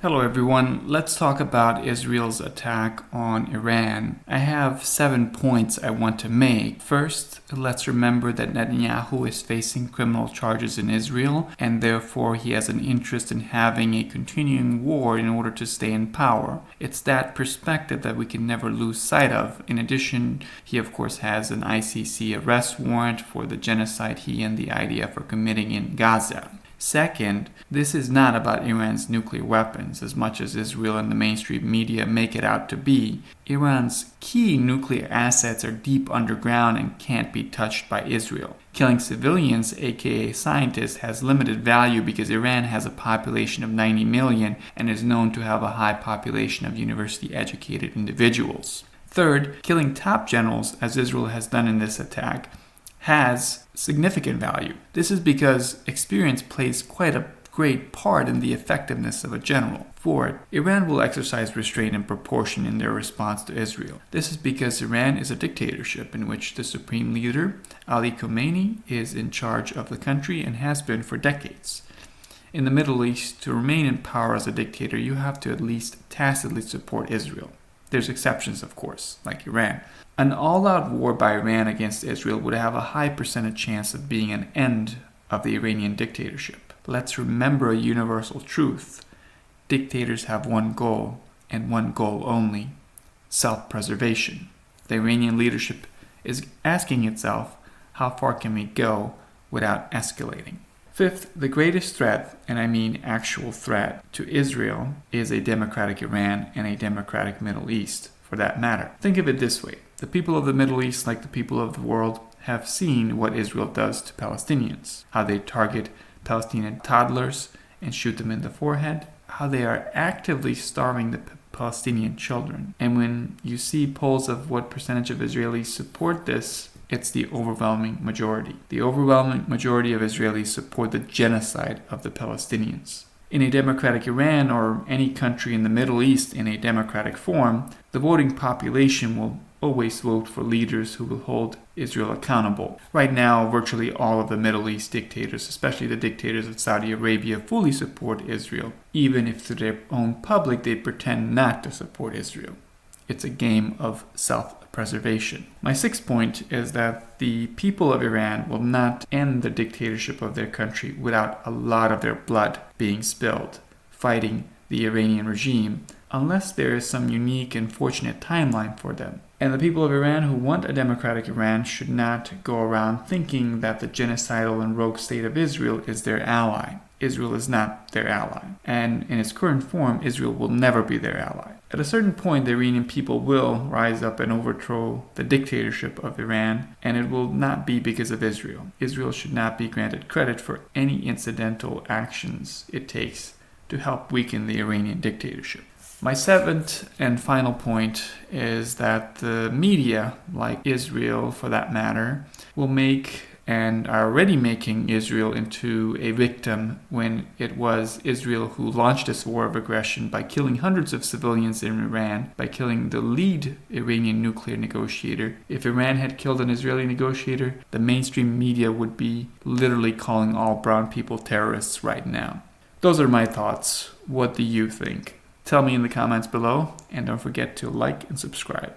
Hello everyone, let's talk about Israel's attack on Iran. I have 7 points I want to make. First, let's remember that Netanyahu is facing criminal charges in Israel, and therefore he has an interest in having a continuing war in order to stay in power. It's that perspective that we can never lose sight of. In addition, he of course has an ICC arrest warrant for the genocide he and the IDF are committing in Gaza. Second, this is not about Iran's nuclear weapons as much as Israel and the mainstream media make it out to be. Iran's key nuclear assets are deep underground and can't be touched by Israel. Killing civilians, aka scientists, has limited value because Iran has a population of 90 million and is known to have a high population of university-educated individuals. Third, killing top generals, as Israel has done in this attack, has significant value. This is because experience plays quite a great part in the effectiveness of a general. Fourth, Iran will exercise restraint and proportion in their response to Israel. This is because Iran is a dictatorship in which the supreme leader, Ali Khamenei, is in charge of the country and has been for decades. In the Middle East, to remain in power as a dictator, you have to at least tacitly support Israel. There's exceptions, of course, like Iran. An all-out war by Iran against Israel would have a high percentage chance of being an end of the Iranian dictatorship. Let's remember a universal truth. Dictators have one goal, and one goal only: self-preservation. The Iranian leadership is asking itself, how far can we go without escalating? Fifth, the greatest threat, and I mean actual threat, to Israel is a democratic Iran and a democratic Middle East, for that matter. Think of it this way. The people of the Middle East, like the people of the world, have seen what Israel does to Palestinians, how they target Palestinian toddlers and shoot them in the forehead, how they are actively starving the Palestinian children. And when you see polls of what percentage of Israelis support this, it's the overwhelming majority. The overwhelming majority of Israelis support the genocide of the Palestinians. In a democratic Iran or any country in the Middle East in a democratic form, the voting population will always vote for leaders who will hold Israel accountable. Right now, virtually all of the Middle East dictators, especially the dictators of Saudi Arabia, fully support Israel, even if to their own public they pretend not to support Israel. It's a game of self-preservation. My sixth point is that the people of Iran will not end the dictatorship of their country without a lot of their blood being spilled, fighting the Iranian regime, unless there is some unique and fortunate timeline for them. And the people of Iran who want a democratic Iran should not go around thinking that the genocidal and rogue state of Israel is their ally. Israel is not their ally. And in its current form, Israel will never be their ally. At a certain point, the Iranian people will rise up and overthrow the dictatorship of Iran, and it will not be because of Israel. Israel should not be granted credit for any incidental actions it takes to help weaken the Iranian dictatorship. My seventh and final point is that the media, like Israel for that matter, will make and are already making Israel into a victim when it was Israel who launched this war of aggression by killing hundreds of civilians in Iran, by killing the lead Iranian nuclear negotiator. If Iran had killed an Israeli negotiator, the mainstream media would be literally calling all brown people terrorists right now. Those are my thoughts. What do you think? Tell me in the comments below, and don't forget to like and subscribe.